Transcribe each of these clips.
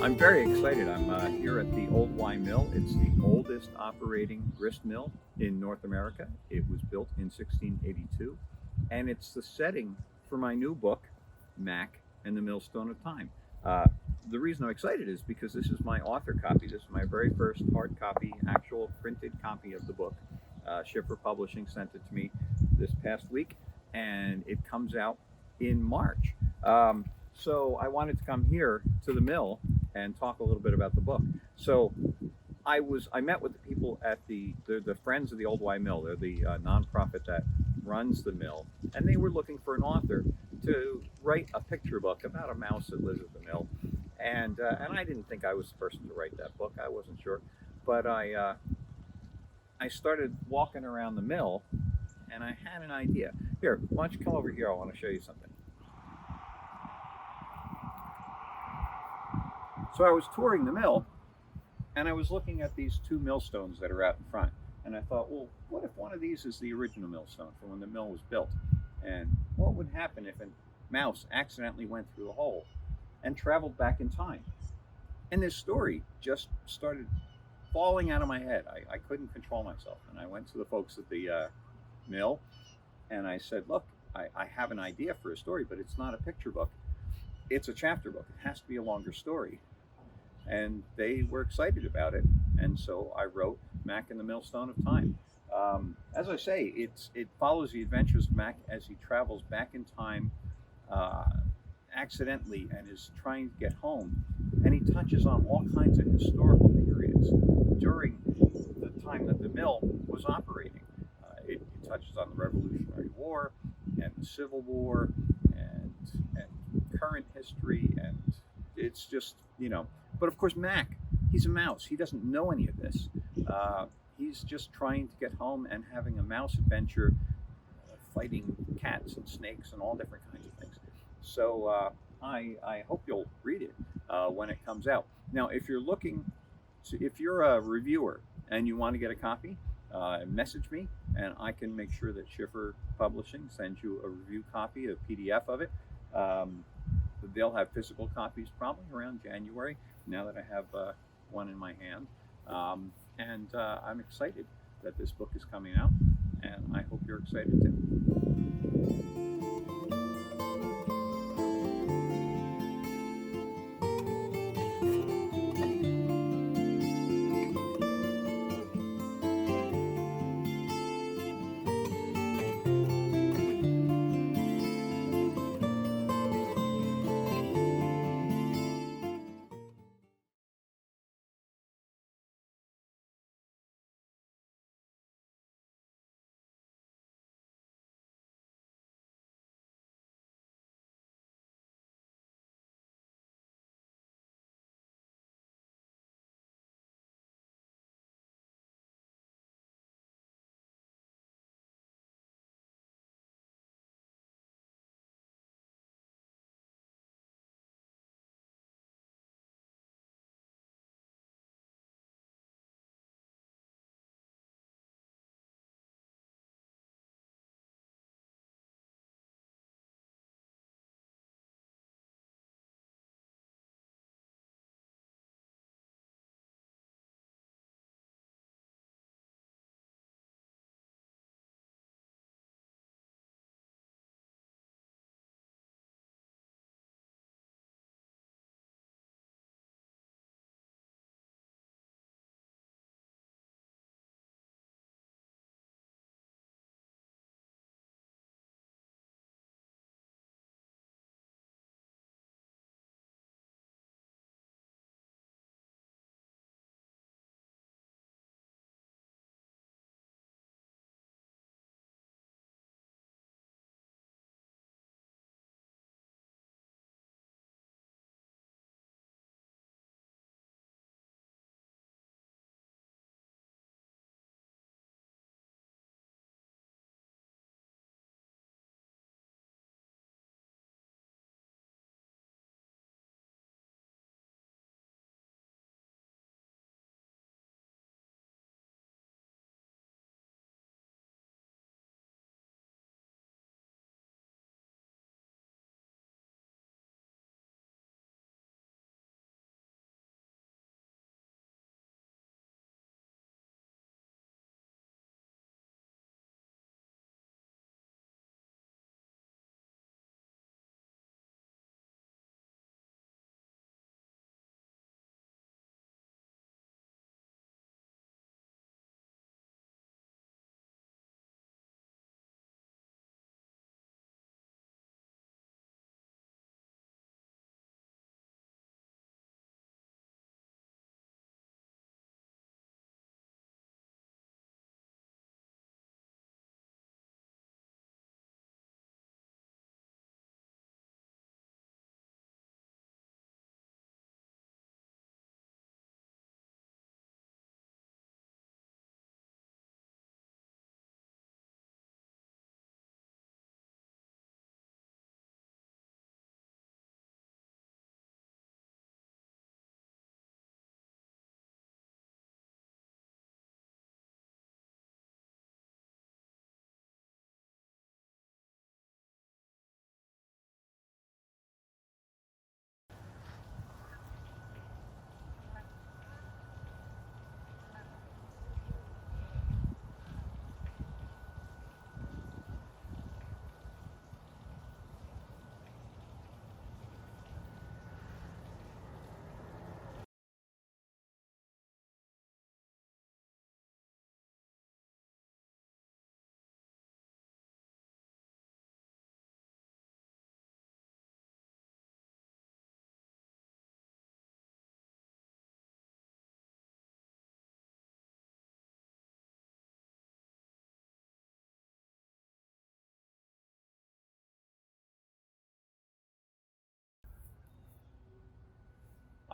I'm very excited. I'm here at the Old Y Mill. It's the oldest operating grist mill in North America. It was built in 1682, and it's the setting for my new book, Mac and the Millstone of Time. Uh, the reason I'm excited is because this is my author copy. This is my very first hard copy, actual printed copy of the book. Schiffer Publishing sent it to me this past week, and it comes out in March. So I wanted to come here to the mill and talk a little bit about the book. So I met with the people at the Friends of the Old Y Mill. They're the nonprofit that runs the mill, and they were looking for an author to write a picture book about a mouse that lives at the mill. And I didn't think I was the person to write that book. I wasn't sure, but I started walking around the mill, and I had an idea. Here, why don't you come over here? I want to show you something. So I was touring the mill, and I was looking at these two millstones that are out in front. And I thought, well, what if one of these is the original millstone from when the mill was built? And what would happen if a mouse accidentally went through the hole and traveled back in time? And this story just started falling out of my head. I couldn't control myself. And I went to the folks at the mill and I said, look, I have an idea for a story, but it's not a picture book. It's a chapter book. It has to be a longer story. And they were excited about it, and so I wrote Mac and the Millstone of Time. As I say, it follows the adventures of Mac as he travels back in time uh, accidentally and is trying to get home, and he touches on all kinds of historical periods during the time that the mill was operating. It touches on the Revolutionary War and the Civil War and current history, and it's just but of course, Mac, he's a mouse. He doesn't know any of this. He's just trying to get home and having a mouse adventure, fighting cats and snakes and all different kinds of things. So I hope you'll read it when it comes out. Now, if you're a reviewer and you want to get a copy, message me and I can make sure that Schiffer Publishing sends you a review copy, a PDF of it. Um, they'll have physical copies probably around January, now that I have one in my hand. And I'm excited that this book is coming out, and I hope you're excited too.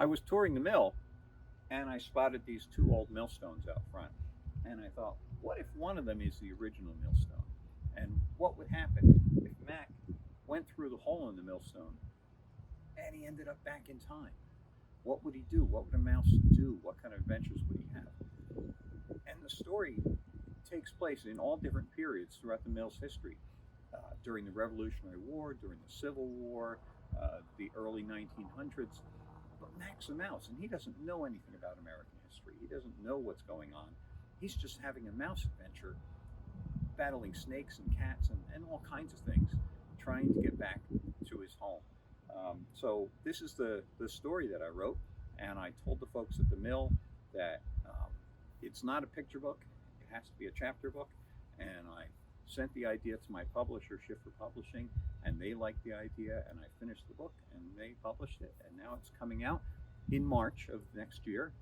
I was touring the mill and I spotted these two old millstones out front. And I thought, what if one of them is the original millstone? And what would happen if Mac went through the hole in the millstone and he ended up back in time? What would he do? What would a mouse do? What kind of adventures would he have? And the story takes place in all different periods throughout the mill's history. During the Revolutionary War, during the Civil War, the early 1900s. But Mac's a mouse, and he doesn't know anything about American history. He doesn't know what's going on. He's just having a mouse adventure, battling snakes and cats and all kinds of things, trying to get back to his home. So this is the story that I wrote, and I told the folks at the mill that it's not a picture book. It has to be a chapter book, and I sent the idea to my publisher, Schiffer Publishing, and they liked the idea, and I finished the book, and they published it, and now it's coming out in March of next year.